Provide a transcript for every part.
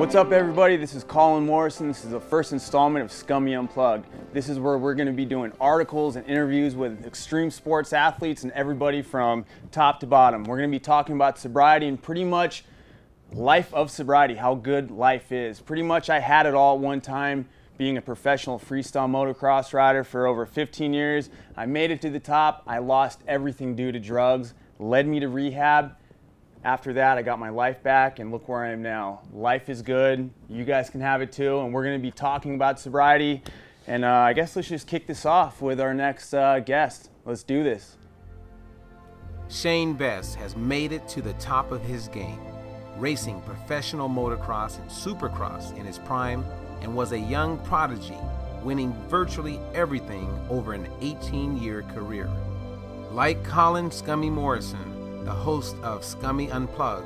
What's up, everybody? This is Colin Morrison. This is the first installment of Scummy Unplugged. This is where we're going to be doing articles and interviews with extreme sports athletes and everybody from top to bottom. We're going to be talking about sobriety and pretty much life of sobriety, how good life is. Pretty much I had it all at one time, being a professional freestyle motocross rider for over 15 years. I made it to the top. I lost everything due to drugs, led me to rehab. After that, I got my life back, and look where I am now. Life is good. You guys can have it too, and we're going to be talking about sobriety. And I guess let's just kick this off with our next guest. Let's do this. Shane Bess has made it to the top of his game, racing professional motocross and supercross in his prime, and was a young prodigy, winning virtually everything over an 18-year career. Like Colin "Scummy" Morrison, the host of Scummy Unplugged,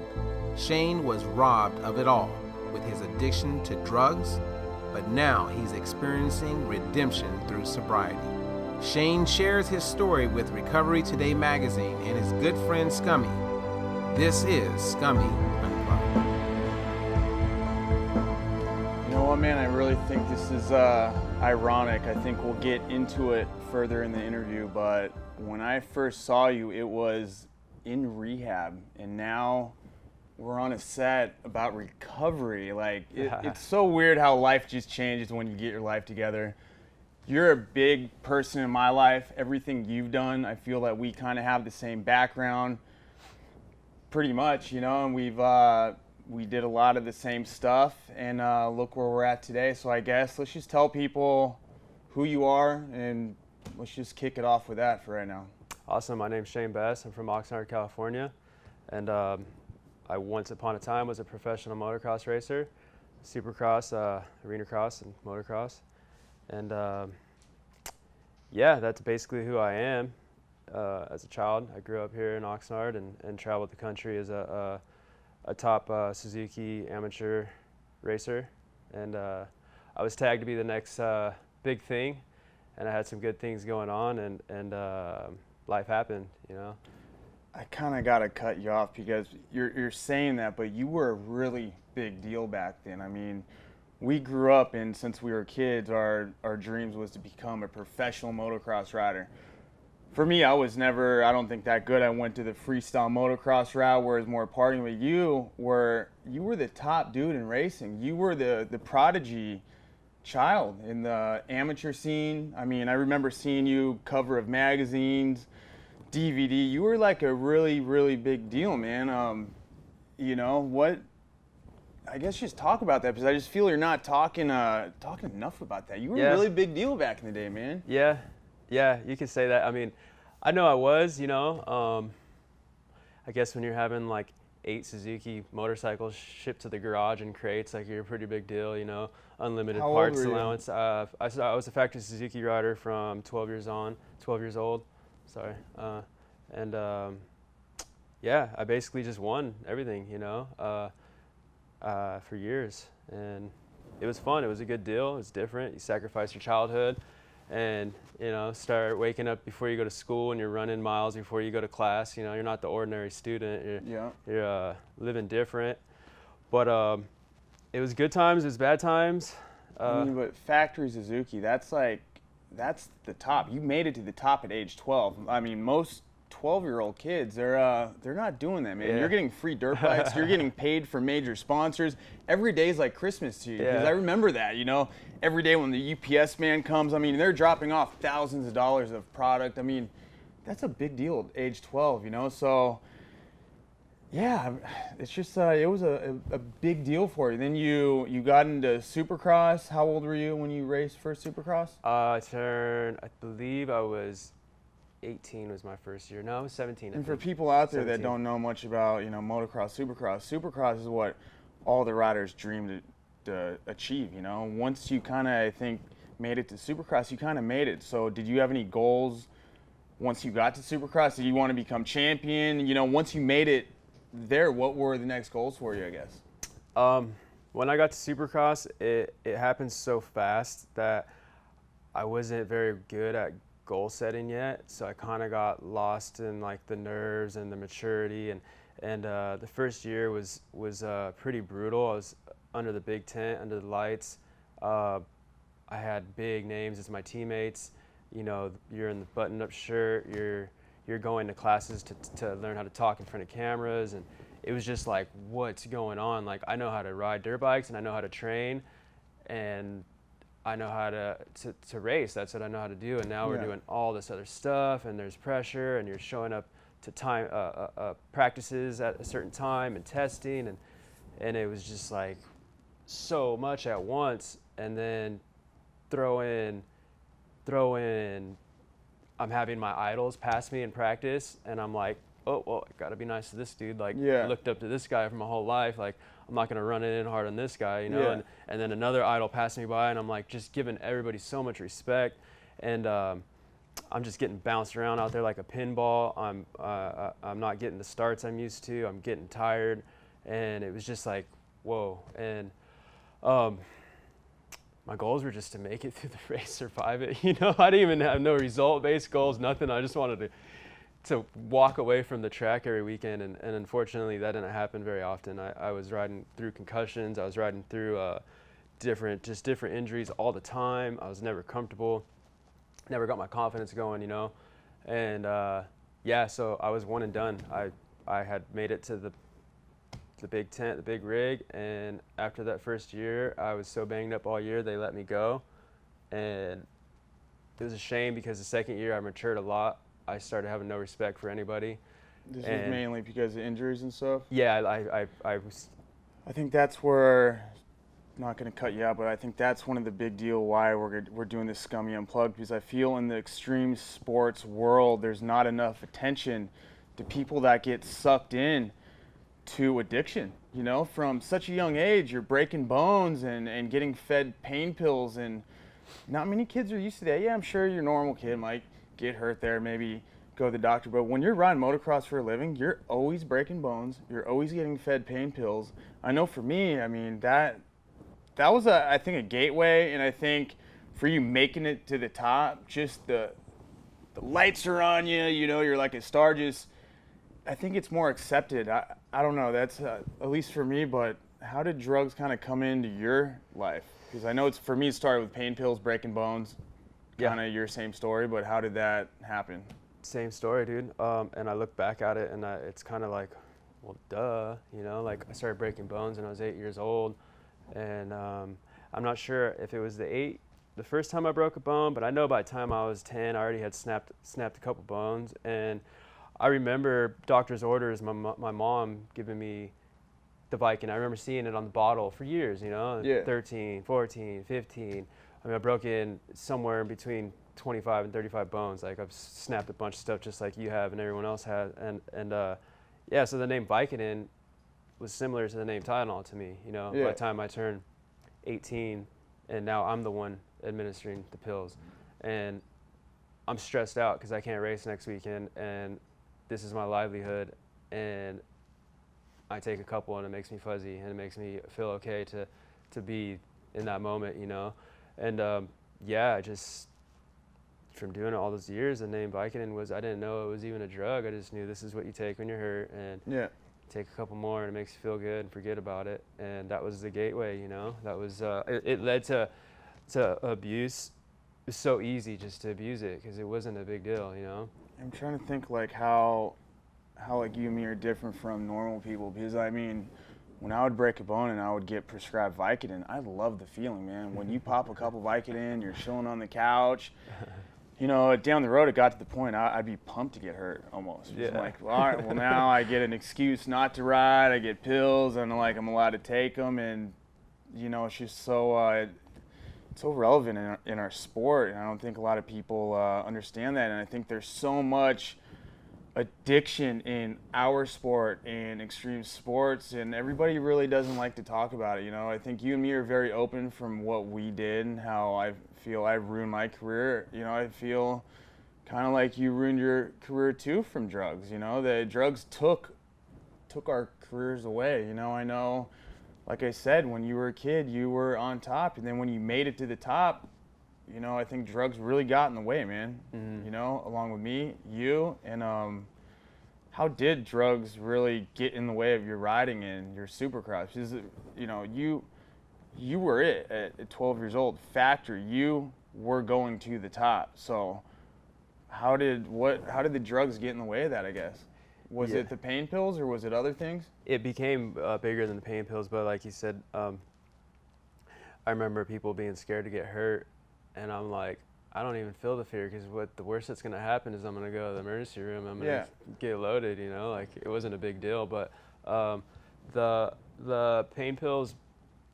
Shane was robbed of it all with his addiction to drugs, but now he's experiencing redemption through sobriety. Shane shares his story with Recovery Today magazine and his good friend Scummy. This is Scummy Unplugged. You know what, man? I really think this is ironic. I think we'll get into it further in the interview, but when I first saw you, it was in rehab, and now we're on a set about recovery. Like, it's so weird how life just changes when you get your life together. You're a big person in my life. Everything you've done, I feel that we kind of have the same background, pretty much, you know, and we did a lot of the same stuff, and look where we're at today. So I guess let's just tell people who you are, and let's just kick it off with that for right now. Awesome. My name's Shane Bess. I'm from Oxnard, California, and I once upon a time was a professional motocross racer, supercross, arena cross, and motocross, and yeah, that's basically who I am. As a child, I grew up here in Oxnard and traveled the country as a top Suzuki amateur racer, and I was tagged to be the next big thing, and I had some good things going on, and life happened, you know. I kind of got to cut you off because you're saying that, but you were a really big deal back then. I mean, we grew up, and since we were kids, our dreams was to become a professional motocross rider. For me, I was never, I don't think, that good. I went to the freestyle motocross route where it was more partying, but you were the top dude in racing. You were the prodigy child in the amateur scene. I mean, I remember seeing you cover of magazines, DVD. You were like a really, really big deal, man. You know what? I guess just talk about that, because I just feel you're not talking enough about that. You were a really big deal back in the day, man. Yeah, you could say that. I mean, I know I was, you know. I guess when you're having like 8 Suzuki motorcycles shipped to the garage in crates, like, you're a pretty big deal, you know. Unlimited parts allowance. I was a factory Suzuki rider from 12 years old. Sorry. Yeah, I basically just won everything, you know, for years, and it was fun. It was a good deal. It was different. You sacrifice your childhood, and, you know, start waking up before you go to school, and you're running miles before you go to class. You know, you're not the ordinary student. You're living different. But it was good times. It was bad times. I mean, but factory Suzuki, that's the top. You made it to the top at age 12. I mean, most 12-year-old kids, they're not doing that, man. Yeah. You're getting free dirt bikes. You're getting paid for major sponsors. Every day is like Christmas to you, because I remember that, you know. Every day when the UPS man comes, I mean, they're dropping off thousands of dollars of product. I mean, that's a big deal at age 12, you know. So yeah, it's just it was a big deal for you. Then you got into Supercross. How old were you when you raced first Supercross? I believe I was 18 was my first year. No, I was 17. And for people out there that don't know much about, you know, motocross, Supercross is what all the riders dream to achieve, you know. Once you kind of, I think, made it to Supercross, you kind of made it. So did you have any goals once you got to Supercross? Did you want to become champion? You know, once you made it there, what were the next goals for you, I guess? When I got to Supercross, it happened so fast that I wasn't very good at goal setting yet, so I kind of got lost in like the nerves and the maturity, and the first year was pretty brutal. under the big tent, under the lights. I had big names as my teammates. You know, you're in the button-up shirt. You're going to classes to learn how to talk in front of cameras, and it was just like, what's going on? Like, I know how to ride dirt bikes, and I know how to train, and I know how to race. That's what I know how to do. And now we're doing all this other stuff, and there's pressure, and you're showing up to time practices at a certain time and testing, and it was just like so much at once. And then throw in I'm having my idols pass me in practice, and I'm like, oh, well, I gotta be nice to this dude. Like, I looked up to this guy for my whole life. Like, I'm not gonna run it in hard on this guy, you know. And then another idol passed me by, and I'm like, just giving everybody so much respect. And I'm just getting bounced around out there like a pinball. I'm not getting the starts I'm used to. I'm getting tired, and it was just like, whoa. And my goals were just to make it through the race, survive it. You know, I didn't even have no result-based goals, nothing. I just wanted to walk away from the track every weekend, and unfortunately that didn't happen very often. I was riding through concussions. I was riding through different injuries all the time. I was never comfortable, never got my confidence going, you know. And yeah, so I was one and done. I had made it to the big tent, the big rig, and after that first year, I was so banged up all year, they let me go. And it was a shame because the second year I matured a lot. I started having no respect for anybody. This was mainly because of injuries and stuff? Yeah, I think that's where, not going to cut you out, but I think that's one of the big deal why we're doing this Scummy Unplugged, because I feel in the extreme sports world, there's not enough attention to people that get sucked in to addiction. You know, from such a young age, you're breaking bones and getting fed pain pills, and not many kids are used to that. Yeah, I'm sure your normal kid might get hurt there, maybe go to the doctor, but when you're riding motocross for a living, you're always breaking bones, you're always getting fed pain pills. I know for me, I mean, that was I think a gateway, and I think for you making it to the top, just the lights are on you, you know, you're like a star. Just, I think it's more accepted. I don't know, that's at least for me, but how did drugs kind of come into your life? Because I know it's, for me, it started with pain pills, breaking bones, kind of your same story, but how did that happen? Same story, dude. And I look back at it, and it's kind of like, well, duh, you know, like I started breaking bones when I was 8 years old, and I'm not sure if it was the first time I broke a bone, but I know by the time I was 10, I already had snapped a couple bones. And I remember doctor's orders, my mom giving me the Vicodin. I remember seeing it on the bottle for years, you know, 13, 14, 15. I mean, I broke in somewhere in between 25 and 35 bones. Like, I've snapped a bunch of stuff just like you have and everyone else has. And yeah, so the name Vicodin was similar to the name Tylenol to me, you know. By the time I turned 18, and now I'm the one administering the pills. And I'm stressed out because I can't race next weekend, and this is my livelihood, and I take a couple and it makes me fuzzy, and it makes me feel okay to be in that moment, you know. And yeah, just from doing it all those years, the name Vicodin was, I didn't know it was even a drug. I just knew this is what you take when you're hurt, and take a couple more and it makes you feel good and forget about it. And that was the gateway, you know. That was it led to abuse. It was so easy just to abuse it because it wasn't a big deal, you know. I'm trying to think like how like you and me are different from normal people, because I mean, when I would break a bone and I would get prescribed Vicodin, I love the feeling, man. When you pop a couple Vicodin, you're chilling on the couch. You know, down the road, it got to the point I'd be pumped to get hurt almost. Yeah. Like, well, all right, well, now I get an excuse not to ride. I get pills, and like I'm allowed to take them, and you know, it's just so relevant in our sport, and I don't think a lot of people understand that. And I think there's so much addiction in our sport and extreme sports, and everybody really doesn't like to talk about it. You know, I think you and me are very open from what we did and how I feel I've ruined my career. You know, I feel kind of like you ruined your career too from drugs. You know, the drugs took our careers away. You know, I know, like I said, when you were a kid, you were on top, and then when you made it to the top, you know, I think drugs really got in the way, man. You know, along with me, you, and how did drugs really get in the way of your riding and your supercross? Because, you know, you were it at 12 years old. Factory, you were going to the top. So how did the drugs get in the way of that, I guess? Was it the pain pills or was it other things? It became bigger than the pain pills, but like you said, I remember people being scared to get hurt, and I'm like, I don't even feel the fear, because the worst that's gonna happen is I'm gonna go to the emergency room, I'm gonna get loaded, you know, like it wasn't a big deal. But the pain pills,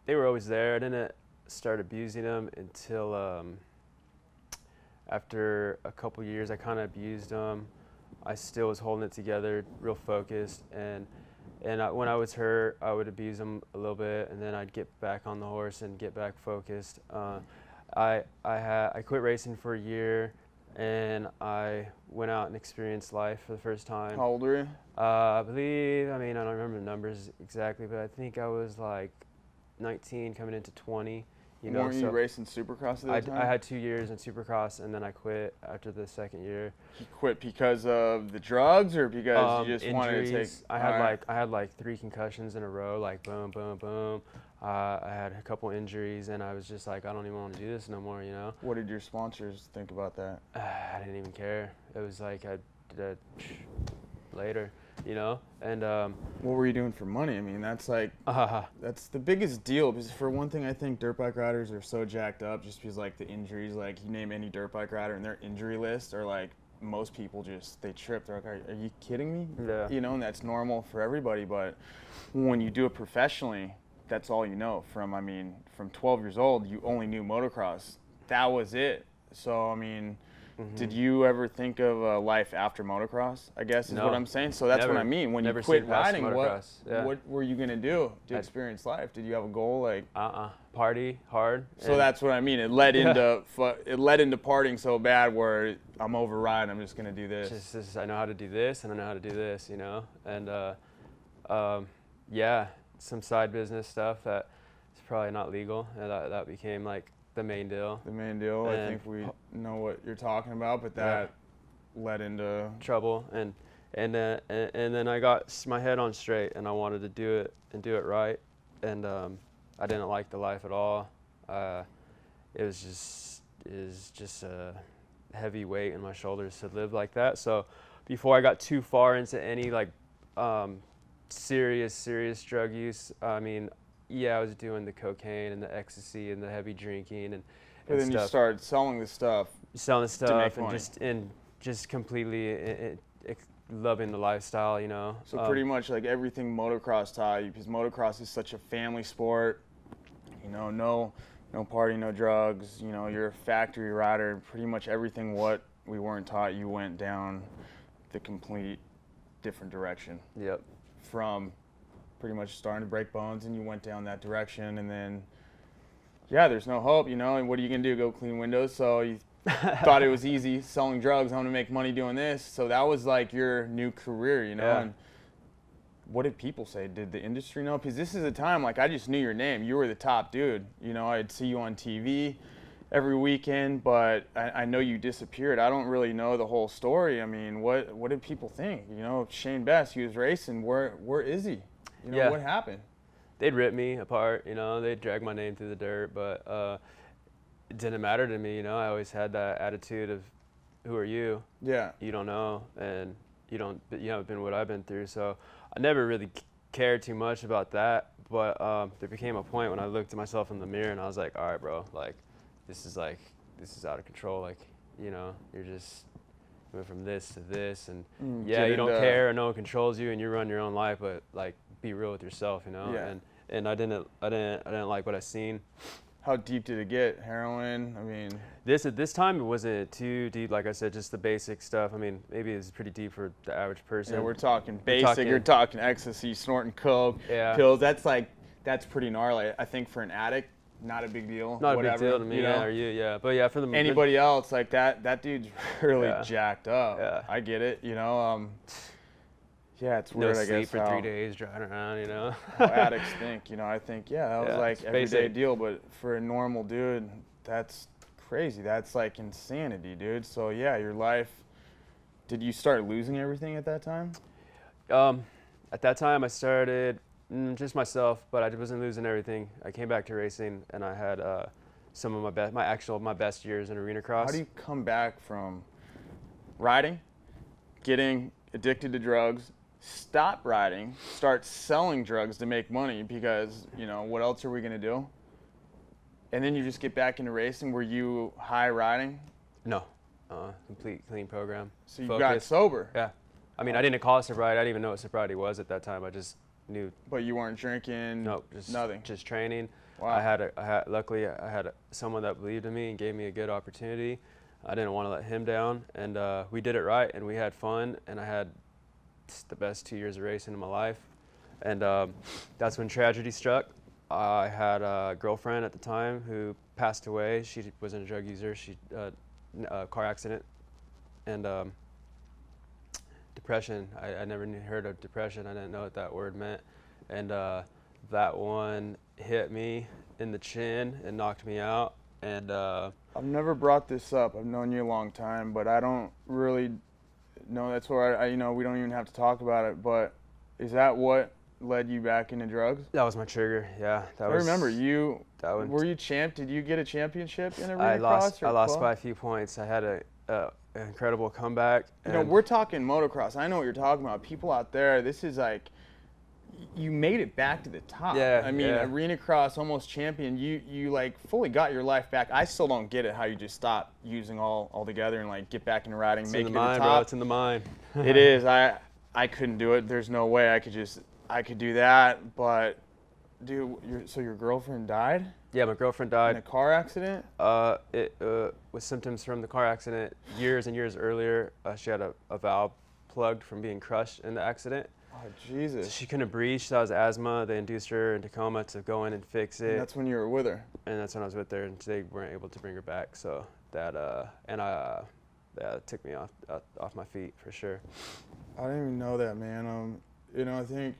they were always there. I didn't start abusing them until after a couple years. I kind of abused them. I still was holding it together, real focused, and when I was hurt, I would abuse them a little bit, and then I'd get back on the horse and get back focused. I quit racing for a year, and I went out and experienced life for the first time. How old were you? I believe, I mean, I don't remember the numbers exactly, but I think I was like 19 coming into 20. You know, weren't you racing Supercross at that time? I had 2 years in Supercross, and then I quit after the second year. You quit because of the drugs, or because you just wanted to take? I had like 3 concussions in a row, like boom, boom, boom. I had a couple injuries, and I was just like, I don't even want to do this no more, you know. What did your sponsors think about that? I didn't even care. It was like I did later, you know. And what were you doing for money? I mean, that's like that's the biggest deal. Because for one thing, I think dirt bike riders are so jacked up just because like the injuries. Like you name any dirt bike rider and their injury list, or like most people just they trip. They're like, are you kidding me? Yeah. You know, and that's normal for everybody. But when you do it professionally, that's all you know. From 12 years old, you only knew motocross. That was it. So I mean. Did you ever think of a life after motocross, I guess is what I'm saying? So that's what I mean. When you quit riding, what were you going to do to experience life? Did you have a goal? Like party hard. So that's what I mean. It led into partying so bad where I'm over riding, I'm just going to do this. Just I know how to do this, and I know how to do this, you know? And yeah, some side business stuff that is probably not legal. And that became like the main deal. The main deal. I think we know what you're talking about, but that led into trouble. And then I got my head on straight, and I wanted to do it and do it right. And I didn't like the life at all. It was just a heavy weight in my shoulders to live like that. So before I got too far into any like serious drug use, I mean. Yeah, I was doing the cocaine and the ecstasy and the heavy drinking and then stuff. You started selling the stuff. And just completely loving the lifestyle, you know. So pretty much like everything motocross taught you, because motocross is such a family sport. You know, no party, no drugs. You know, you're a factory rider. Pretty much everything what we weren't taught, you went down the complete different direction. Yep. From pretty much starting to break bones, and you went down that direction, and then there's no hope, you know, and what are you gonna do, go clean windows? So you thought it was easy selling drugs, I'm gonna make money doing this. So that was like your new career, you know. And what did people say? Did the industry know? Because this is a time, like, I just knew your name, you were the top dude, you know. I'd see you on TV every weekend, but I know you disappeared. I don't really know the whole story. I mean, what did people think? You know, Shane Bess, he was racing, where is he? You know, what happened? They'd rip me apart, you know, they'd drag my name through the dirt, but it didn't matter to me, you know. I always had that attitude of, who are you? Yeah. You don't know, and you haven't been what I've been through, so I never really cared too much about that, but there became a point when I looked at myself in the mirror and I was like, all right, bro, like, this is out of control, like, you know, you're just went from this to this, and you don't care, and no one controls you, and you run your own life, but like, be real with yourself, you know. And I didn't like what I seen. How deep did it get? Heroin? I mean, at this time it wasn't too deep. Like I said, just the basic stuff. I mean, maybe it's pretty deep for the average person. Yeah, we're talking basic. You're talking ecstasy, snorting coke, pills. That's pretty gnarly. I think for an addict, not a big deal. Not a big deal to me, you know? Or you, yeah. But yeah, for anybody else, like that dude's really jacked up. Yeah. I get it, you know. Yeah, it's weird, I guess. No sleep for 3 days, driving around, you know. How addicts think, you know. I think, that was like everyday deal, but for a normal dude, that's crazy. That's like insanity, dude. So yeah, your life. Did you start losing everything at that time? At that time, I started Just myself, but I wasn't losing everything. I came back to racing, and I had some of my best years in arena cross. How do you come back from riding, getting addicted to drugs, stop riding, start selling drugs to make money because, you know, what else are we going to do? And then you just get back into racing. Were you high riding? No, complete clean program. So you got sober? Yeah. I mean, I didn't call it sobriety. I didn't even know what sobriety was at that time. I just knew. But you weren't drinking? No, just nothing? Just training. Wow. Luckily, I had someone that believed in me and gave me a good opportunity. I didn't want to let him down, and we did it right, and we had fun, and I had the best 2 years of racing in my life. And that's when tragedy struck. I had a girlfriend at the time who passed away. She wasn't a drug user. She car accident, and depression. I never heard of depression. I didn't know what that word meant, and that one hit me in the chin and knocked me out. And I've never brought this up. I've known you a long time, but I don't really know. That's where I you know, we don't even have to talk about it. But is that what led you back into drugs? That was my trigger. Yeah, I remember you. Were you champ? Did you get a championship in arena cross? I lost by a few points. I had an incredible comeback. You know, we're talking motocross. I know what you're talking about. People out there, this is like, you made it back to the top. Yeah. I mean, arena cross, almost champion. You like fully got your life back. I still don't get it how you just stop using all together and like get back into riding, make it to the top. Bro. It's in the mind. It is. I couldn't do it. There's no way I could do that. But dude, so your girlfriend died? Yeah, my girlfriend died in a car accident. With symptoms from the car accident years and years earlier. She had a valve plugged from being crushed in the accident. Oh, Jesus. So she couldn't breathe. She had asthma. They induced her in Tacoma to go in and fix it. And that's when you were with her? And that's when I was with her, and they weren't able to bring her back. So that took me off my feet for sure. I didn't even know that, man. You know, I think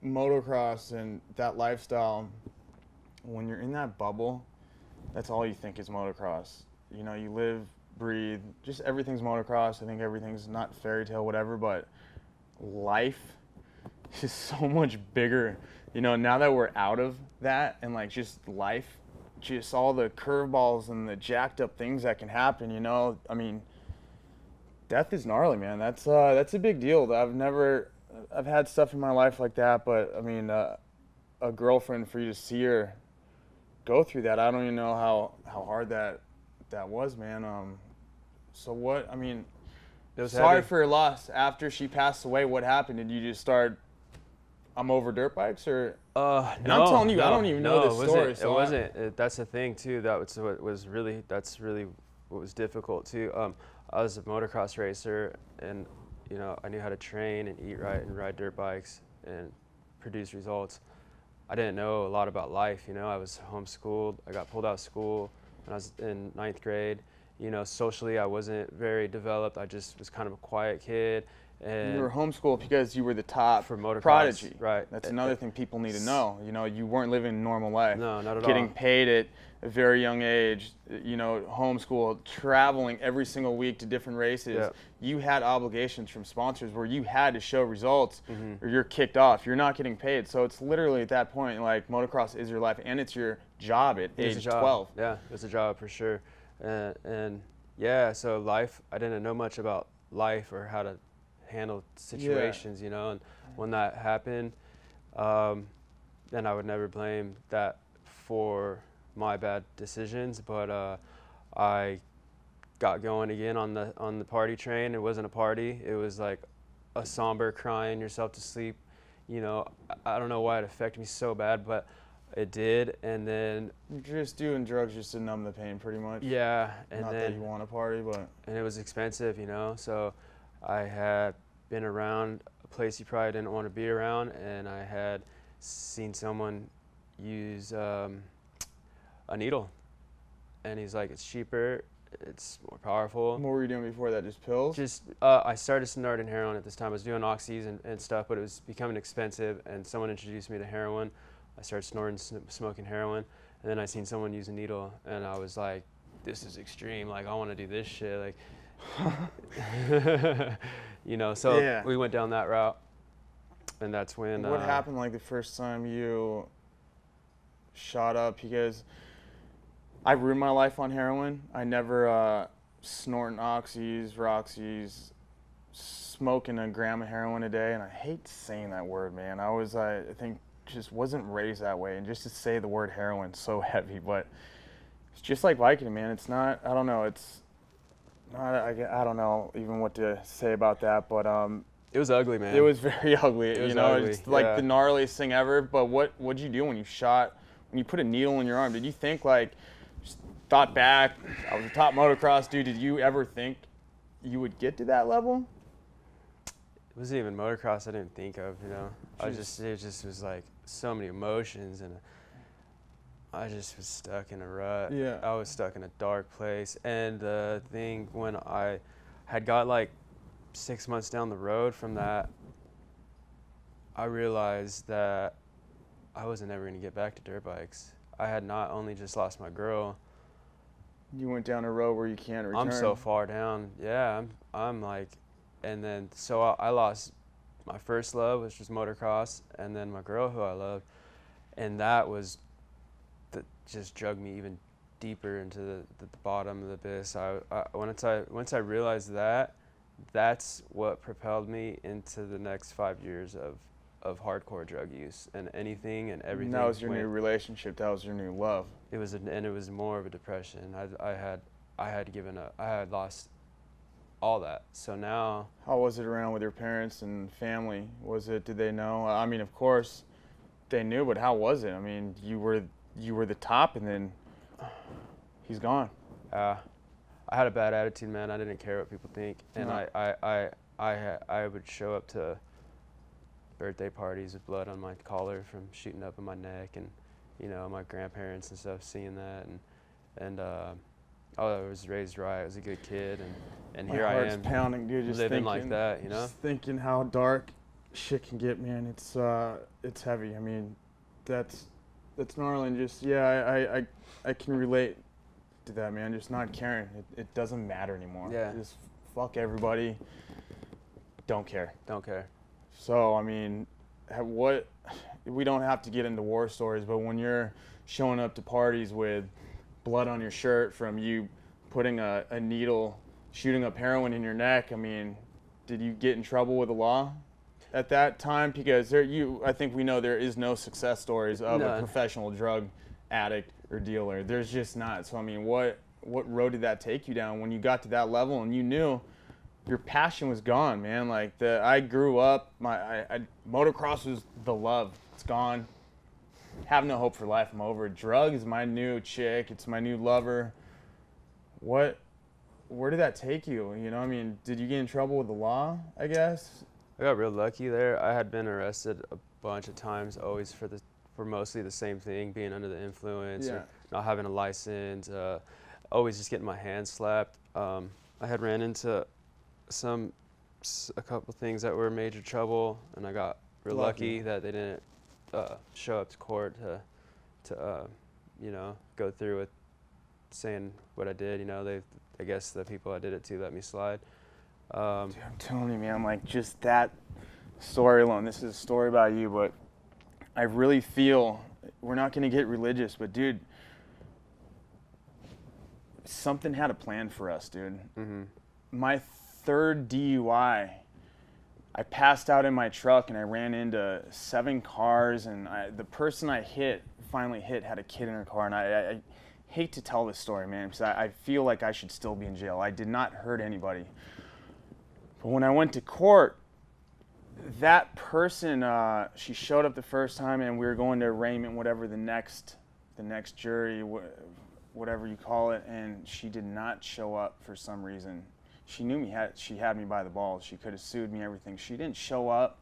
motocross and that lifestyle, when you're in that bubble, that's all you think is motocross. You know, you live, breathe, just everything's motocross. I think everything's not fairy tale, whatever, but life is so much bigger. You know, now that we're out of that and like just life, just all the curveballs and the jacked up things that can happen, you know, I mean, death is gnarly, man. That's a big deal. I've had stuff in my life like that, but I mean, a girlfriend, for you to see her go through that, I don't even know how hard that was, man. So what, I mean, sorry heavy. for your loss. After she passed away, what happened? Did you just start, I'm over dirt bikes, or? No, I'm telling you, I don't even know this story. It wasn't. That's the thing too. That's really what was difficult too. I was a motocross racer, and you know, I knew how to train and eat right and ride dirt bikes and produce results. I didn't know a lot about life. You know, I was homeschooled. I got pulled out of school when I was in 9th grade. You know, socially, I wasn't very developed. I just was kind of a quiet kid. And you were homeschooled because you were the top for motocross, prodigy. Right. That's another thing people need to know. You know, you weren't living a normal life. No, not at all. Getting paid at a very young age, you know, homeschooled, traveling every single week to different races. Yep. You had obligations from sponsors where you had to show results or you're kicked off. You're not getting paid. So it's literally at that point, like, motocross is your life and it's your job at age 12. Yeah, it's a job for sure. And yeah, so life, I didn't know much about life or how to handle situations, you know, and when that happened, then I would never blame that for my bad decisions, but I got going again on the party train. It wasn't a party, it was like a somber crying yourself to sleep, you know. I don't know why it affected me so bad, but it did. And then you're just doing drugs just to numb the pain, pretty much. Yeah. And not that you want to party, but and it was expensive, you know, so I had been around a place you probably didn't want to be around, and I had seen someone use a needle, and he's like, it's cheaper, it's more powerful. What were you doing before that, just pills? Just, I started snorting heroin at this time. I was doing oxys and stuff, but it was becoming expensive, and someone introduced me to heroin. I started smoking heroin, and then I seen someone use a needle, and I was like, this is extreme, like, I want to do this shit, like, you know, so we went down that route. And that's when. What happened like the first time you shot up? Because I ruined my life on heroin. I never snorting oxys, roxys, smoking a gram of heroin a day, and I hate saying that word, man. I think just wasn't raised that way, and just to say the word heroin so heavy, but it's just like Vicodin, man. It's not, I don't know, it's not, I don't know even what to say about that, but it was ugly, man. it was very ugly. It was you know, ugly, it's like yeah. the gnarliest thing ever. But what'd you do when you put a needle in your arm? Did you think like, just thought back, I was a top motocross dude, did you ever think you would get to that level? It wasn't even motocross I didn't think of, you know. Jeez. It just was like so many emotions, and I just was stuck in a rut. Yeah. I was stuck in a dark place. And the thing, when I had got like 6 months down the road from that, I realized that I wasn't ever going to get back to dirt bikes. I had not only just lost my girl. You went down a road where you can't return. I'm so far down. Yeah, I'm like, and then so I lost my first love, which was motocross, and then my girl who I loved, and that was that just drug me even deeper into the bottom of the abyss. Once I realized that, that's what propelled me into the next 5 years of hardcore drug use and anything and everything. And that was your new relationship. That was your new love. It was, and it was more of a depression. I had given up. I had lost all that. So now. How was it around with your parents and family? Did they know? I mean, of course, they knew, but how was it? I mean, you were the top, and then he's gone. I had a bad attitude, man. I didn't care what people think, and No. I would show up to birthday parties with blood on my collar from shooting up in my neck, and you know, my grandparents and stuff seeing that, and I was raised right. I was a good kid, and here I am. My heart's pounding, dude. Just living thinking, like that, you know. Just thinking how dark shit can get, man. It's heavy. I mean, that's gnarly. And just I can relate to that, man. Just not caring. It doesn't matter anymore. Yeah. Just fuck everybody. Don't care. Don't care. So I mean, we don't have to get into war stories, but when you're showing up to parties with blood on your shirt from you putting a needle, shooting up heroin in your neck, I mean, did you get in trouble with the law at that time? Because I think we know there is no success stories of a professional drug addict or dealer. There's just not. So I mean, what road did that take you down when you got to that level and you knew your passion was gone, man? Like I grew up, motocross was the love. It's gone. Have no hope for life. I'm over it. Drug is my new chick. It's my new lover. Where did that take you? You know, I mean, did you get in trouble with the law, I guess? I got real lucky there. I had been arrested a bunch of times, always for mostly the same thing, being under the influence, or not having a license, always just getting my hands slapped. I had ran into a couple things that were major trouble, and I got real lucky that they didn't show up to court to you know, go through with saying what I did. You know, I guess the people I did it to let me slide. Dude, I'm telling you, man, like just that story alone. This is a story about you, but I really feel, we're not going to get religious, but dude, something had a plan for us, dude. Mm-hmm. My third DUI, I passed out in my truck and I ran into 7 cars, and the person I finally hit had a kid in her car, and I hate to tell this story, man, because I feel like I should still be in jail. I did not hurt anybody. But when I went to court, that person, she showed up the first time, and we were going to arraignment, whatever the next jury, whatever you call it, and she did not show up for some reason. She knew me. She had me by the balls. She could have sued me, everything. She didn't show up.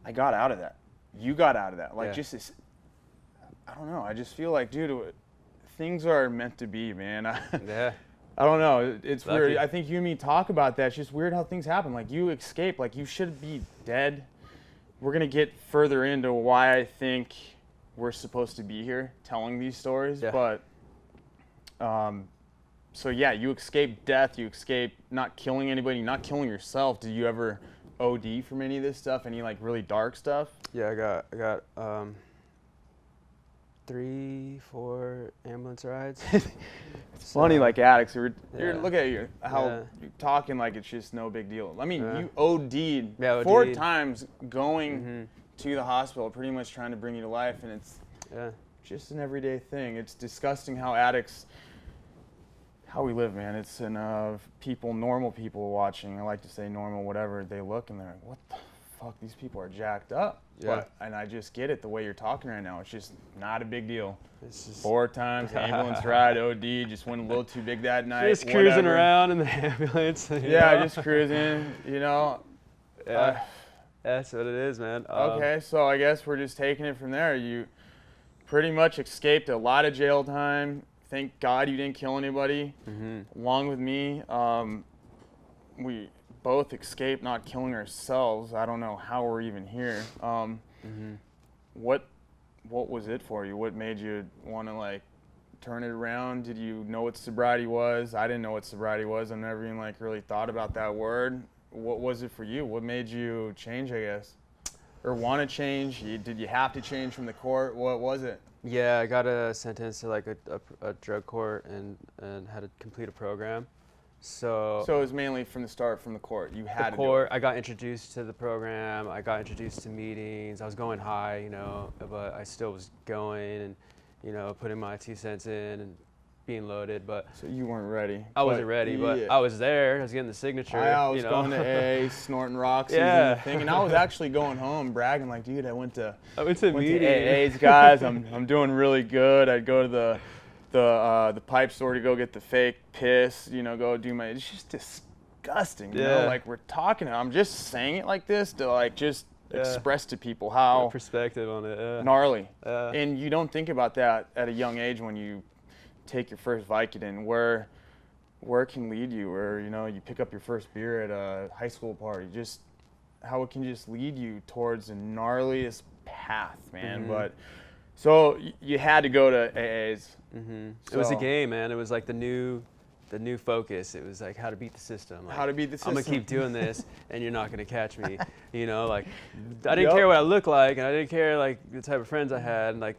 I got out of that. You got out of that. Like, just this, I don't know. I just feel like, dude, things are meant to be, man. Yeah. I don't know. It's Lucky. weird. I think you and me talk about that. It's just weird how things happen. Like, you escape. Like, you should be dead. We're going to get further into why I think we're supposed to be here telling these stories. Yeah. But, so yeah, you escaped death. You escaped not killing anybody, not killing yourself. Did you ever OD from any of this stuff? Any like really dark stuff? Yeah, I got 3-4 ambulance rides. It's funny, like addicts. Yeah. Look at you, how Yeah. you're talking like it's just no big deal. I mean, Yeah. you OD'd Yeah, 4 OD'd. times going to the hospital, pretty much trying to bring you to life, and it's Yeah. just an everyday thing. It's disgusting how addicts, how we live, man. It's normal people watching. I like to say normal, whatever. They look and they're like, what the fuck? These people are jacked up. Yeah. And I just get it the way you're talking right now. It's just not a big deal. It's just 4 times, ambulance ride, OD, just went a little too big that night. just cruising whatever. around in the ambulance. you Yeah, know? just cruising, you know. Yeah. That's what it is, man. Okay, so I guess we're just taking it from there. You pretty much escaped a lot of jail time. Thank God you didn't kill anybody. Along with me, we both escaped not killing ourselves. I don't know how we're even here. What was it for you? What made you want to like turn it around? Did you know what sobriety was? I didn't know what sobriety was. I never even like really thought about that word. What was it for you? What made you change, I guess? Or want to change? Did you have to change from the court? What was it? Yeah, I got a sentence to like a drug court and had to complete a program. So So it was mainly from the start, from the court. You had the to court, do I got introduced to the program. I got introduced to meetings. I was going high, you know, but I still was going and, you know, putting my 2 cents in and being loaded. But it. So you weren't ready. I wasn't ready, but I was there. I was getting the signature. I was you know? going to A, snorting rocks, Yeah. and I was actually going home bragging like, dude, I went to meeting. AA's, guys. I'm doing really good. I'd go to the pipe store to go get the fake piss, you know, go do my. It's just disgusting, you know. Like we're talking. I'm just saying it like this to like just express to people how Perspective on it. gnarly. And you don't think about that at a young age when you take your first Vicodin, where it can lead you, or you know, you pick up your first beer at a high school party, just how it can just lead you towards the gnarliest path, man. But so you had to go to AA's. It was a game, man. It was like the new focus. It was like how to beat the system. Like, How to beat the system. I'm gonna keep doing this, and you're not gonna catch me. You know, like I didn't care what I looked like, and I didn't care like the type of friends I had, and like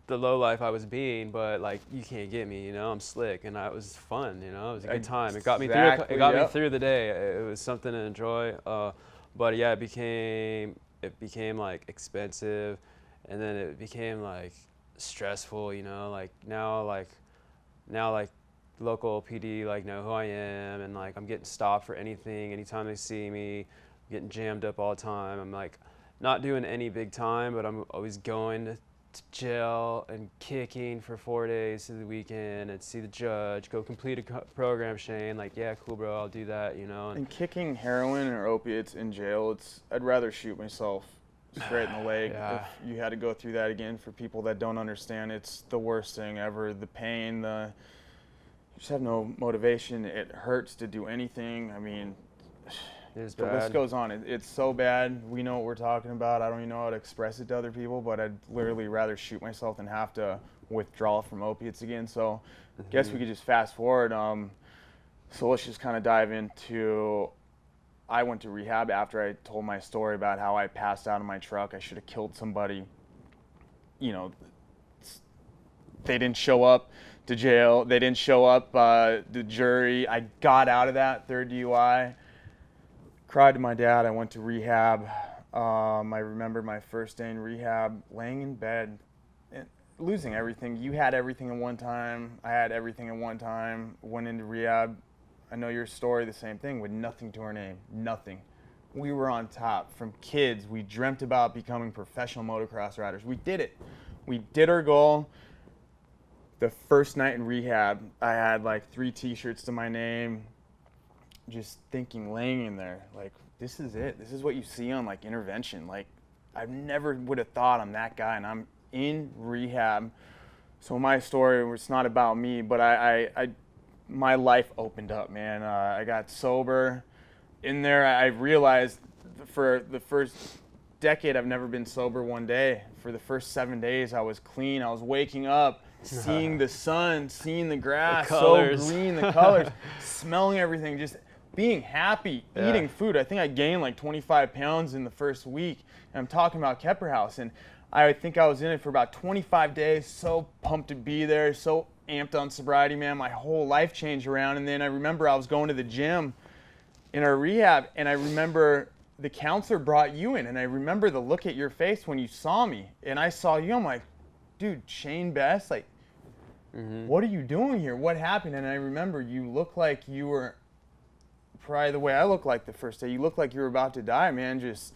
the low life I was being. But like you can't get me. You know, I'm slick, and it was fun. You know, it was a good time. It got me through. It got me through the day. It was something to enjoy. But yeah, it became like expensive, and then it became like stressful. You know, like now local PD like know who I am, and like I'm getting stopped for anything anytime they see me. I'm getting jammed up all the time. I'm like not doing any big time, but I'm always going to jail and kicking for 4 days to the weekend and see the judge, go complete a program. Shane, like, yeah, cool, bro, I'll do that, you know. And kicking heroin or opiates in jail, I'd rather shoot myself straight in the leg. Yeah. If you had to go through that again, for people that don't understand, it's the worst thing ever. The pain, you just have no motivation. It hurts to do anything. I mean, It's the bad. list goes on. It's so bad. We know what we're talking about. I don't even know how to express it to other people, but I'd literally rather shoot myself than have to withdraw from opiates again. So I guess we could just fast forward. So let's just kind of dive into, I went to rehab after I told my story about how I passed out in my truck. I should have killed somebody. You know, they didn't show up to jail. They didn't show up, the jury. I got out of that third DUI. Cried to my dad. I went to rehab. I remember my first day in rehab, laying in bed, and losing everything. You had everything at one time. I had everything at one time. Went into rehab. I know your story, the same thing, with nothing to our name. Nothing. We were on top. From kids, we dreamt about becoming professional motocross riders. We did it. We did our goal. The first night in rehab, I had like 3 t-shirts to my name. Just thinking, laying in there, like, this is it. This is what you see on like Intervention. Like, I never would have thought I'm that guy, and I'm in rehab. So my story, it's not about me, but my life opened up, man. I got sober. In there, I realized for the first decade, I've never been sober one day. For the first 7 days, I was clean. I was waking up, seeing the sun, seeing the grass, The colors. so green, the colors, smelling everything, just being happy, eating food. I think I gained like 25 pounds in the first week. And I'm talking about Kepper House. And I think I was in it for about 25 days, so pumped to be there, so amped on sobriety, man. My whole life changed around. And then I remember I was going to the gym in our rehab, and I remember the counselor brought you in, and I remember the look at your face when you saw me. And I saw you, I'm like, dude, Shane Bess, like, what are you doing here? What happened? And I remember you looked like you were probably the way I looked like the first day. You looked like you were about to die, man. Just,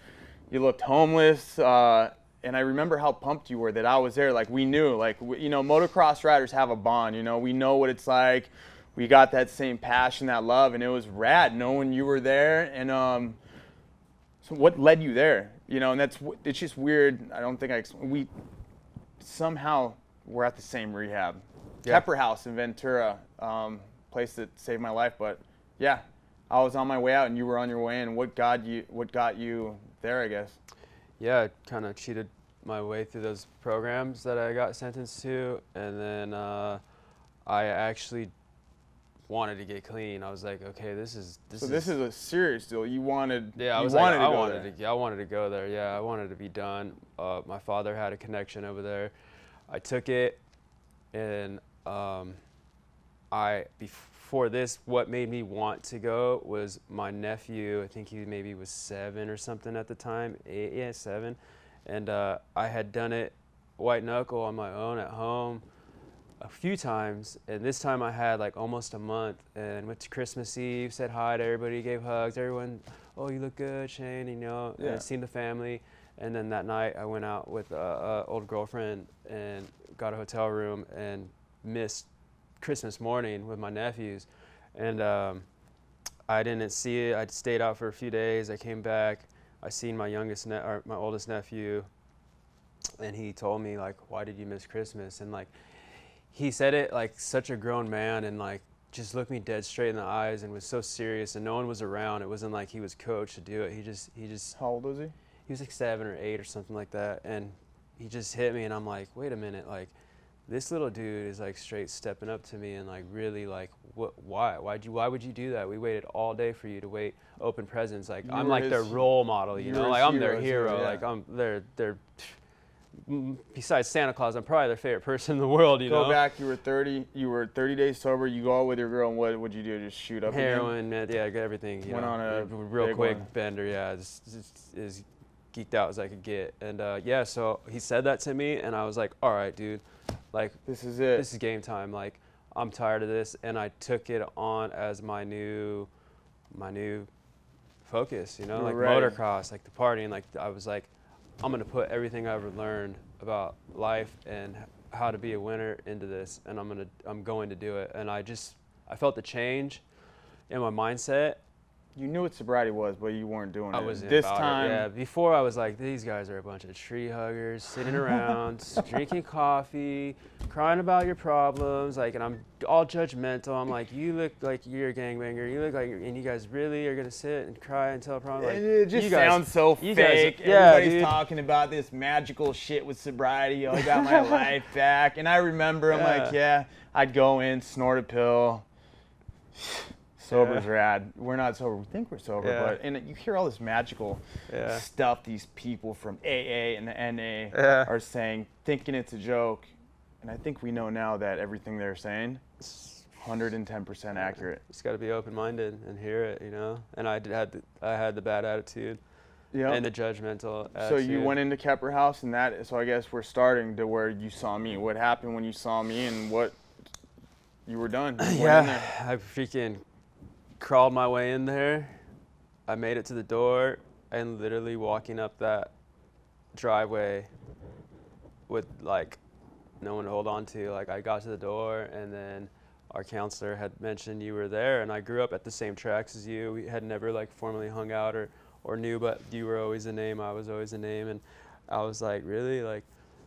you looked homeless. And I remember how pumped you were that I was there. Like, we knew, like, you know, motocross riders have a bond, you know. We know what it's like. We got that same passion, that love, and it was rad knowing you were there. And so what led you there? You know, and it's just weird. I don't think we somehow were at the same rehab. Yeah. Kepper House in Ventura, place that saved my life. But yeah, I was on my way out and you were on your way in. What got you there, I guess? Yeah, I kind of cheated my way through those programs that I got sentenced to, and then I actually wanted to get clean. I was like, okay, this is a serious deal. You wanted, yeah, I wanted to go there. Yeah, I wanted to be done. My father had a connection over there. I took it, and before this, what made me want to go was my nephew. I think he maybe was 7 or something at the time. 8, yeah, 7. And I had done it white knuckle on my own at home a few times, and this time I had like almost a month, and went to Christmas Eve, said hi to everybody, gave hugs, everyone, oh, you look good, Shane, you know, yeah. and seen the family. And then that night I went out with an old girlfriend and got a hotel room and missed Christmas morning with my nephews. And I didn't see it. I stayed out for a few days. I came back. I seen my oldest nephew, and he told me, like, why did you miss Christmas? And like, he said it like such a grown man, and like just looked me dead straight in the eyes and was so serious, and no one was around. It wasn't like he was coached to do it. He just How old was he? He was like 7 or 8 or something like that, and he just hit me, and I'm like, wait a minute, like, this little dude is like straight stepping up to me and like really like, why would you do that? We waited all day for you to wait, open presents. Like, I'm like their role model, you know, like I'm their hero. Yeah. Like I'm their besides Santa Claus, I'm probably their favorite person in the world, you know. Go back, you were 30 days sober, you go out with your girl, and what would you do? Just shoot up heroin, man, yeah, get everything. You Went know, on a real quick bender, yeah, just as geeked out as I could get. And yeah, so he said that to me, and I was like, all right, dude, like, this is it. This is game time. Like, I'm tired of this, and I took it on as my new focus, you know, like motocross, like the partying. Like, I was like, I'm gonna put everything I've ever learned about life and how to be a winner into this, and I'm going to do it. And I felt the change in my mindset. You knew what sobriety was, but you weren't doing it. I wasn't this about time. It. Yeah, before I was like, these guys are a bunch of tree huggers sitting around, drinking coffee, crying about your problems, like, and I'm all judgmental. I'm like, you look like you're a gangbanger. You look like, and you guys really are gonna sit and cry and tell a problem? Like, it just sounds so fake. Everybody's talking about this magical shit with sobriety. Oh, I got my life back. And I remember, I'm like, yeah, I'd go in, snort a pill. Sober's rad. We're not sober. We think we're sober, but and you hear all this magical stuff these people from AA and the NA are saying, thinking it's a joke. And I think we know now that everything they're saying is 110% accurate. Just got to be open-minded and hear it, you know. And I had the bad attitude and the judgmental attitude. So you went into Kepper House, and so I guess we're starting to where you saw me. What happened when you saw me, and what you were done? Yeah, I freaking crawled my way in there. I made it to the door, and literally walking up that driveway with like no one to hold on to. Like, I got to the door, and then our counselor had mentioned you were there, and I grew up at the same tracks as you. We had never like formally hung out or knew, but you were always a name. I was always a name, and I was like, really, like,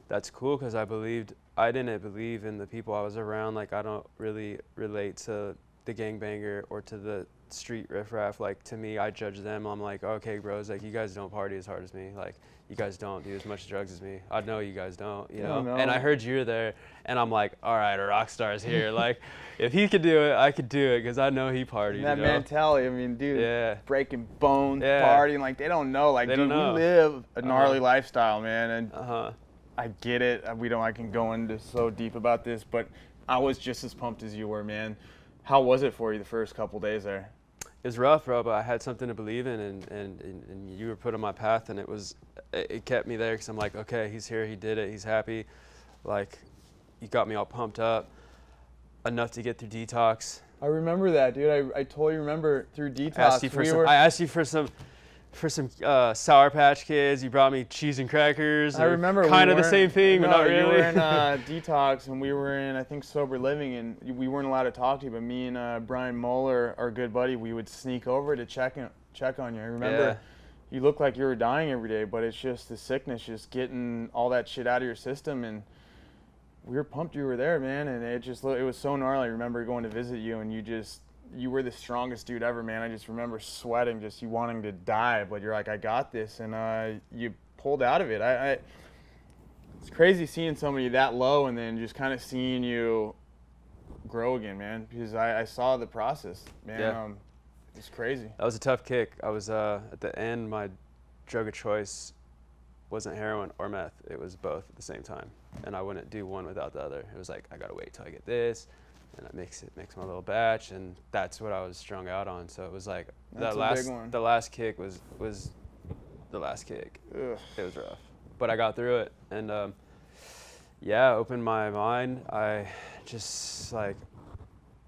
that's cool, because I didn't believe in the people I was around. Like, I don't really relate to the gangbanger or to the street riffraff. Like, to me, I judge them. I'm like, okay, bros, like, you guys don't party as hard as me. Like, you guys don't do as much drugs as me. I know you guys don't, you know? And I heard you were there, and I'm like, all right, a rock star's here. Like, if he could do it, I could do it, because I know he partied, and that mentality, I mean, dude, breaking bones, partying, like, they don't know. Like, dude, we live a gnarly lifestyle, man, and I get it. I can go into so deep about this, but I was just as pumped as you were, man. How was it for you the first couple days there? It was rough, bro, but I had something to believe in, and you were put on my path, and it kept me there, because I'm like, okay, he's here, he did it, he's happy. Like, you got me all pumped up, enough to get through detox. I remember that, dude. I totally remember through detox. I asked you for some Sour Patch Kids. You brought me cheese and crackers. I remember kind of the same thing, but not really. You were in detox, and we were in, I think, sober living, and we weren't allowed to talk to you. But me and Brian Moeller, our good buddy, we would sneak over to check on you. I remember you looked like you were dying every day, but it's just the sickness, just getting all that shit out of your system, and we were pumped you were there, man. And it was so gnarly. I remember going to visit you, and you were the strongest dude ever, man. I just remember sweating, just you wanting to die, but you're like, I got this, and you pulled out of it. It's crazy seeing somebody that low and then just kind of seeing you grow again, man, because I saw the process, man. Yeah. It's crazy. That was a tough kick. I was, at the end, my drug of choice wasn't heroin or meth. It was both at the same time, and I wouldn't do one without the other. It was like, I gotta wait till I get this, and I mix my little batch, and that's what I was strung out on. So it was like the last kick was the last kick. Ugh. It was rough, but I got through it, and opened my mind. I just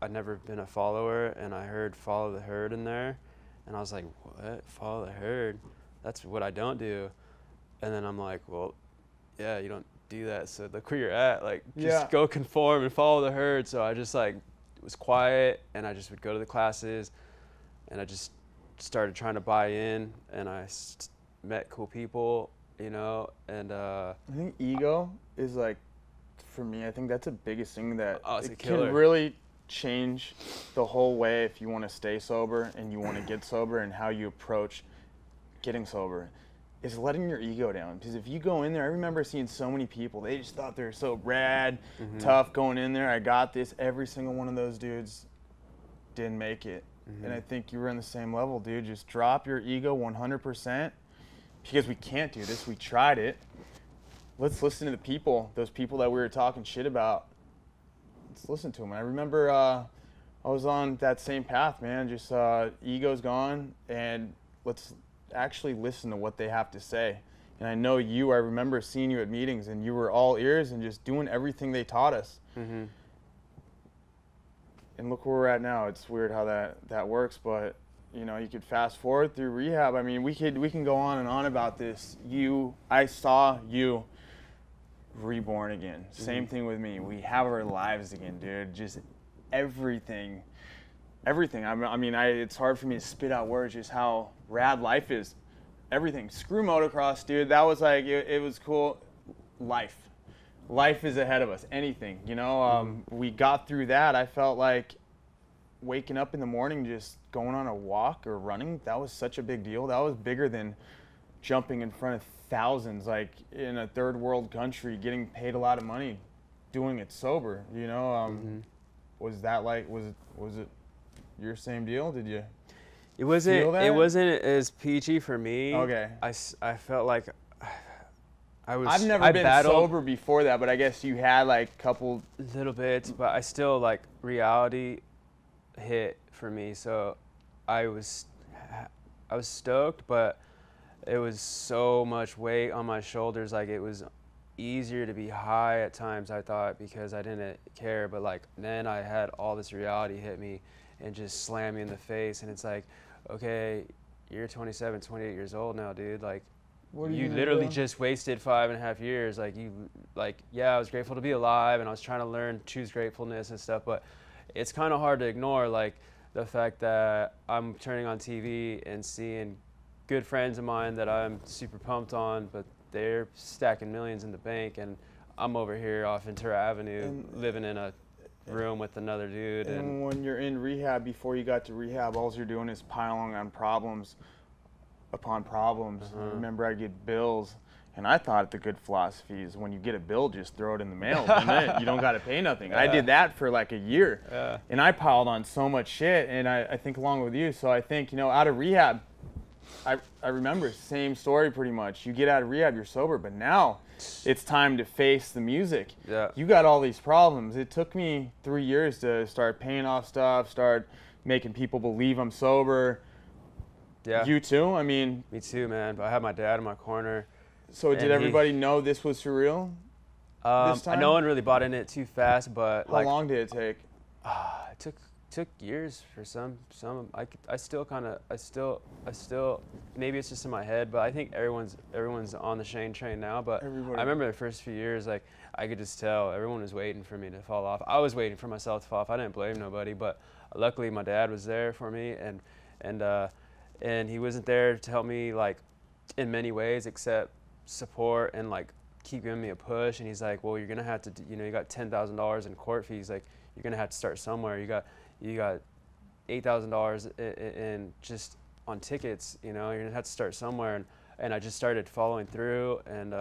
I'd never been a follower, and I heard follow the herd in there, and I was like, what? Follow the herd? That's what I don't do. And then I'm like, well, yeah, you don't do that, so look where you're at. Like, just go conform and follow the herd. So I just was quiet, and I just would go to the classes, and I just started trying to buy in, and I met cool people, you know, and I think ego is for me, I think that's the biggest thing that it can really change the whole way if you want to stay sober and you want to get sober, and how you approach getting sober is letting your ego down. Because if you go in there, I remember seeing so many people, they just thought they were so rad, tough going in there. I got this. Every single one of those dudes didn't make it. And I think you were on the same level, dude. Just drop your ego 100%, because we can't do this. We tried it. Let's listen to the people, those people that we were talking shit about. Let's listen to them. I remember I was on that same path, man. Just ego's gone, and let's actually listen to what they have to say. And I know I remember seeing you at meetings, and you were all ears and just doing everything they taught us. And look where we're at now. It's weird how that works, but you know, you could fast forward through rehab. I mean, we can go on and on about this. I saw you reborn again. Same thing with me. We have our lives again, dude. Just everything. I mean, it's hard for me to spit out words just how rad life is. Everything. Screw motocross, dude. That was it was cool. Life is ahead of us. Anything, you know. We got through that. I felt like waking up in the morning, just going on a walk or running, that was such a big deal. That was bigger than jumping in front of thousands, like in a third world country, getting paid a lot of money, doing it sober, you know. Was that was it your same deal? Did you? It wasn't as peachy for me. Okay. I felt like I've never been sober before that, but I guess you had a couple little bits, but I still reality hit for me. So I was stoked, but it was so much weight on my shoulders. It was easier to be high at times, I thought, because I didn't care. But then I had all this reality hit me and just slam me in the face. And it's okay, you're 27, 28 years old now, dude. You literally just wasted 5.5 years. Yeah, I was grateful to be alive, and I was trying to choose gratefulness and stuff, but it's kind of hard to ignore, the fact that I'm turning on TV and seeing good friends of mine that I'm super pumped on, but they're stacking millions in the bank, and I'm over here off Ventura Avenue living in a room with another dude. And when you're in rehab, before you got to rehab, all you're doing is piling on problems upon problems. I remember I'd get bills, and I thought the good philosophy is when you get a bill, just throw it in the mail. And you don't got to pay nothing. I did that for like a year, and I piled on so much shit, and I think along with you. So I think, you know, out of rehab, I remember same story pretty much. You get out of rehab, you're sober, but now it's time to face the music. You got all these problems. It took me 3 years to start paying off stuff, start making people believe I'm sober. You too? I mean, me too, man. But I had my dad in my corner. So did everybody know this was for real? This time? No one really bought in it too fast, but how long did it take? It took years for some. I still maybe it's just in my head, but I think everyone's on the Shane train now. But everybody. I remember the first few years, like I could just tell everyone was waiting for me to fall off. I was waiting for myself to fall off. I didn't blame nobody, but luckily my dad was there for me, and he wasn't there to help me like in many ways except support and like keep giving me a push. And he's like, well, you're gonna have to, you know, you got $10,000 in court fees, like you're gonna have to start somewhere. You got $8,000 in just on tickets, you know, you're gonna have to start somewhere. And I just started following through, and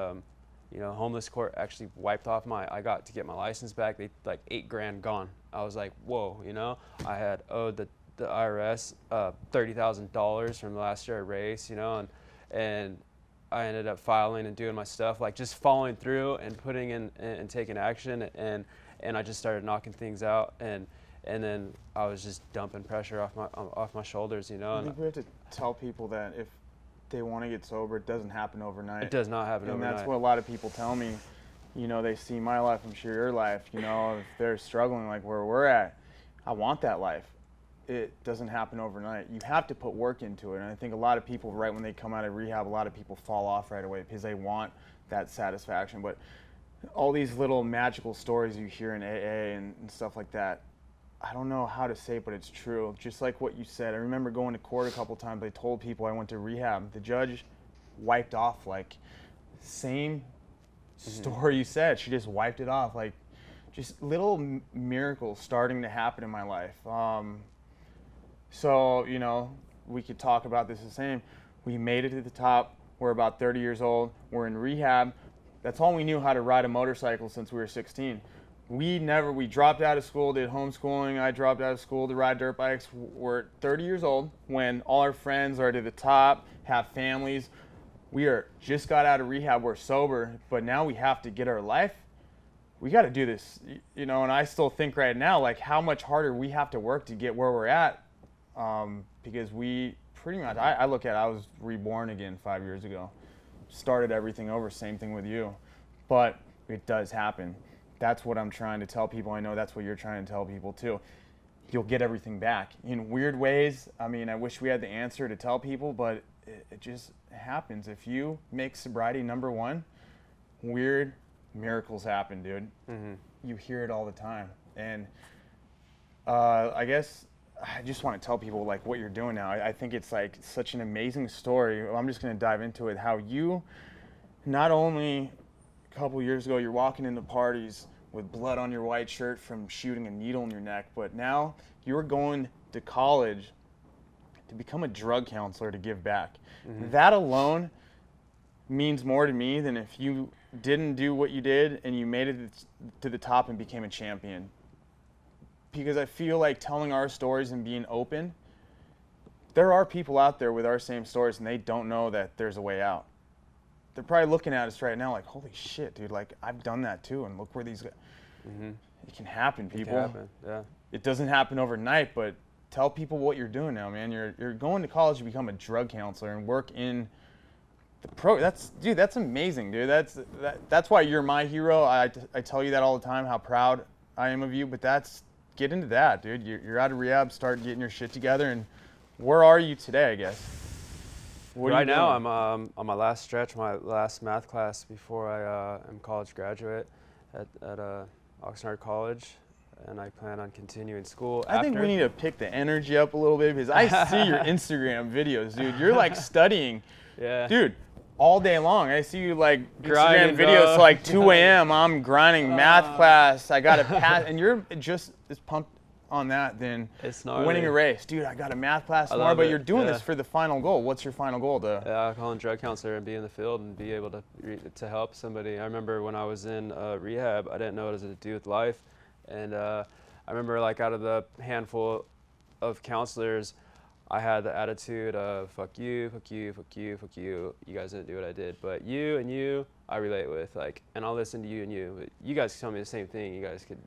you know, homeless court actually wiped off I got to get my license back. They like $8 grand gone. I was like, whoa, you know, I had owed the IRS $30,000 from the last year I raced, you know, and I ended up filing and doing my stuff, like just following through and putting in and taking action, and I just started knocking things out, and then I was just dumping pressure off my shoulders, you know. I think we have to tell people that if they want to get sober, it doesn't happen overnight. It does not happen overnight. And that's what a lot of people tell me. You know, they see my life, I'm sure your life, you know, if they're struggling like where we're at, I want that life. It doesn't happen overnight. You have to put work into it. And I think a lot of people, right when they come out of rehab, a lot of people fall off right away because they want that satisfaction. But all these little magical stories you hear in AA and stuff like that, I don't know how to say it, but it's true. Just like what you said. I remember going to court a couple times. I told people I went to rehab. The judge wiped off, like, same story you said. She just wiped it off. Like, just little miracles starting to happen in my life. So, you know, we could talk about this the same. We made it to the top. We're about 30 years old. We're in rehab. That's all we knew how to ride a motorcycle since we were 16. We dropped out of school, did homeschooling. I dropped out of school to ride dirt bikes. We're 30 years old when all our friends are to the top, have families. We just got out of rehab. We're sober, but now we have to get our life. We got to do this, you know, and I still think right now, like how much harder we have to work to get where we're at. Because we pretty much, I look at it, I was reborn again 5 years ago. Started everything over, same thing with you. But it does happen. That's what I'm trying to tell people. I know that's what you're trying to tell people too. You'll get everything back in weird ways. I mean, I wish we had the answer to tell people, but it just happens. If you make sobriety number one, weird miracles happen, dude. You hear it all the time. And I guess I just want to tell people like what you're doing now. I think it's like such an amazing story. I'm just going to dive into it. How you, not only a couple years ago, you're walking into parties with blood on your white shirt from shooting a needle in your neck, but now you're going to college to become a drug counselor to give back. That alone means more to me than if you didn't do what you did and you made it to the top and became a champion. Because I feel like telling our stories and being open, there are people out there with our same stories and they don't know that there's a way out. They're probably looking at us right now like, holy shit, dude, like I've done that too, and look where these guys. It can happen, people. It can happen, yeah. It doesn't happen overnight, but tell people what you're doing now, man. You're going to college to become a drug counselor and work in the that's amazing, dude. That's why you're my hero. I tell you that all the time, how proud I am of you, but get into that, dude. You're out of rehab, start getting your shit together, and where are you today, I guess? Right now, I'm on my last stretch, my last math class before I am college graduate at Oxnard College, and I plan on continuing school after. I think we need to pick the energy up a little bit because I see your Instagram videos, dude. You're like studying. Yeah. Dude, all day long. I see you like Grinding, Instagram videos bro. till like 2 a.m. I'm grinding math class. I got to pass, and you're just as pumped on that than It's gnarly. winning a race. Dude, I got a math class I tomorrow, love but it. you're doing Yeah. this for the final goal. What's your final goal? Alcohol and drug counselor and be in the field and be able to help somebody. I remember when I was in rehab, I didn't know what it was to do with life, and I remember like out of the handful of counselors, I had the attitude of fuck you, fuck you, fuck you, fuck you. You guys didn't do what I did, but you and you, I relate with, like, and I'll listen to you and you. But you guys tell me the same thing. You guys could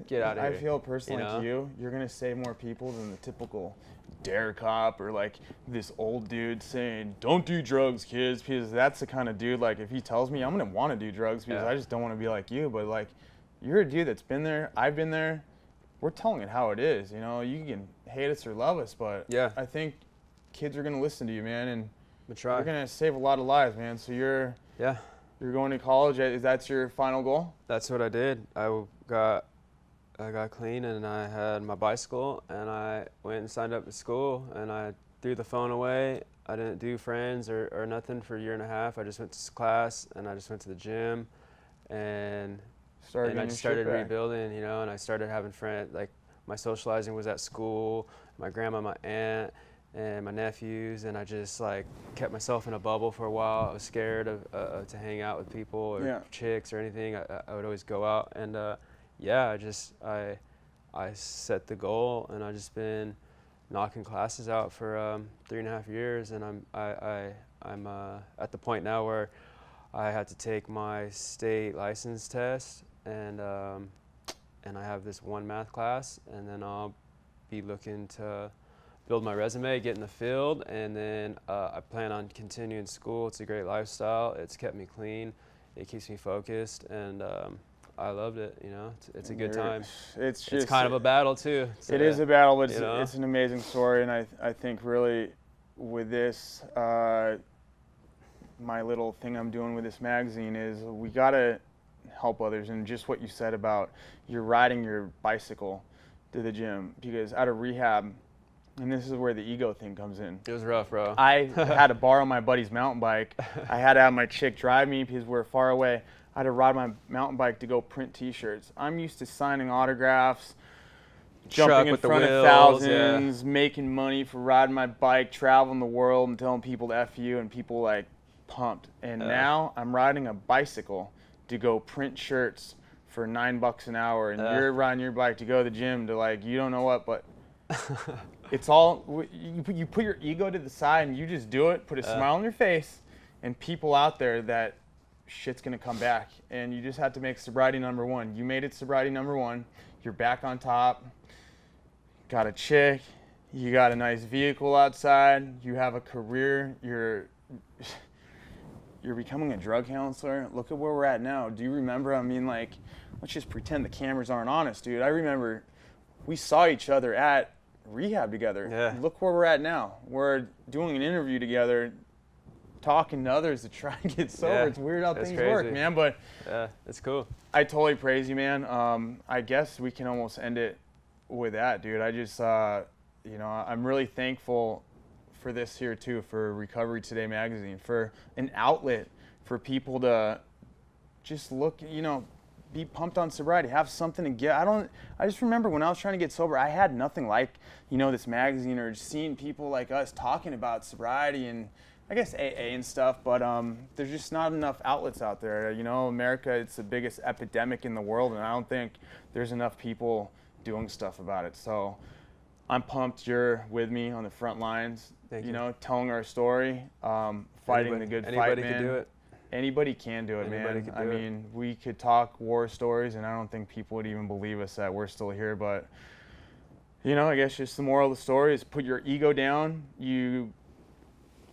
get out of here. I feel personally, you know? like you're gonna save more people than the typical dare cop or like this old dude saying, "Don't do drugs, kids," because that's the kind of dude, like, if he tells me, I'm gonna want to do drugs because I just don't want to be like you. But like, you're a dude that's been there. I've been there. We're telling it how it is. You know, you can hate us or love us, but I think kids are gonna listen to you, man, and you're gonna save a lot of lives, man. So you're going to college. Is that your final goal? That's what I did. I got clean and I had my bicycle and I went and signed up to school and I threw the phone away. I didn't do friends or nothing for a year and a half. I just went to class and I just went to the gym and I just started rebuilding, you know, and I started having friends. Like, my socializing was at school, my grandma, my aunt, and my nephews, and I just like kept myself in a bubble for a while. I was scared to hang out with people or chicks or anything. I would always go out and I set the goal and I've just been knocking classes out for 3.5 years, and I'm at the point now where I had to take my state license test, and I have this one math class, and then I'll be looking to build my resume, get in the field, and then I plan on continuing school. It's a great lifestyle. It's kept me clean. It keeps me focused, and I loved it. You know, it's a good time. It's kind of a battle too. So, it is a battle, but it's an amazing story, and I think really with this, my little thing I'm doing with this magazine is we gotta help others, and just what you said about you're riding your bicycle to the gym, because out of rehab, and this is where the ego thing comes in. It was rough, bro. I had to borrow my buddy's mountain bike. I had to have my chick drive me because we're far away. I had to ride my mountain bike to go print T-shirts. I'm used to signing autographs, jumping in front of thousands, making money for riding my bike, traveling the world and telling people to F you, and people like pumped. And now I'm riding a bicycle to go print shirts for $9 an hour, and you're riding your bike to go to the gym to, like, you don't know what, but it's all, you put your ego to the side and you just do it, put a smile on your face, and people out there that shit's gonna come back, and you just have to make sobriety number one. You made it sobriety number one. You're back on top. Got a chick. You got a nice vehicle outside. You have a career. You're becoming a drug counselor. Look at where we're at now. Do you remember? I mean, like, let's just pretend the cameras aren't on us, dude. I remember we saw each other at rehab together. Yeah. Look where we're at now. We're doing an interview together, talking to others to try and get sober. Yeah, it's weird how things crazy. work, man. But yeah, it's cool. I totally praise you, man. I guess we can almost end it with that, dude. I just, you know, I'm really thankful for this here too, for Recovery Today magazine, for an outlet for people to just look, you know, be pumped on sobriety, have something to get. I just remember when I was trying to get sober, I had nothing like, you know, this magazine or seeing people like us talking about sobriety and I guess AA and stuff, but there's just not enough outlets out there. You know, America, it's the biggest epidemic in the world, and I don't think there's enough people doing stuff about it. So I'm pumped you're with me on the front lines, you know, telling our story, fighting the good fight, man. Anybody can do it. Anybody can do it, man. I mean, we could talk war stories, and I don't think people would even believe us that we're still here. But, you know, I guess just the moral of the story is put your ego down. You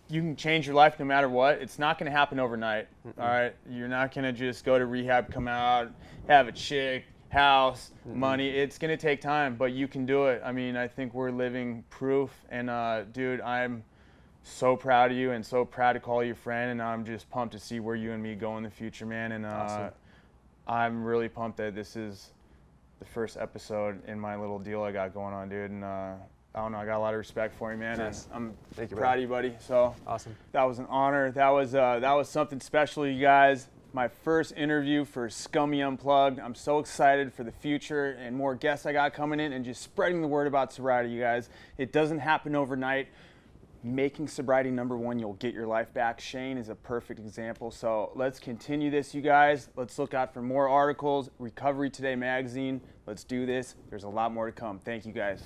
can change your life no matter what. It's not going to happen overnight, all right? You're not going to just go to rehab, come out, have a chick, house, money. It's going to take time, but you can do it. I mean, I think we're living proof. And, dude, I'm so proud of you and so proud to call you a friend, and I'm just pumped to see where you and me go in the future, man. And awesome. I'm really pumped that this is the first episode in my little deal I got going on, dude. And I don't know. I got a lot of respect for you, man. Nice. I'm Thank you, proud bro. of you, buddy. So Awesome. that was an honor. That was something special, you guys. My first interview for Scummy Unplugged. I'm so excited for the future and more guests I got coming in and just spreading the word about sobriety, you guys. It doesn't happen overnight. Making sobriety number one, you'll get your life back. Shane is a perfect example. So let's continue this, you guys. Let's look out for more articles. Recovery Today magazine. Let's do this. There's a lot more to come. Thank you, guys.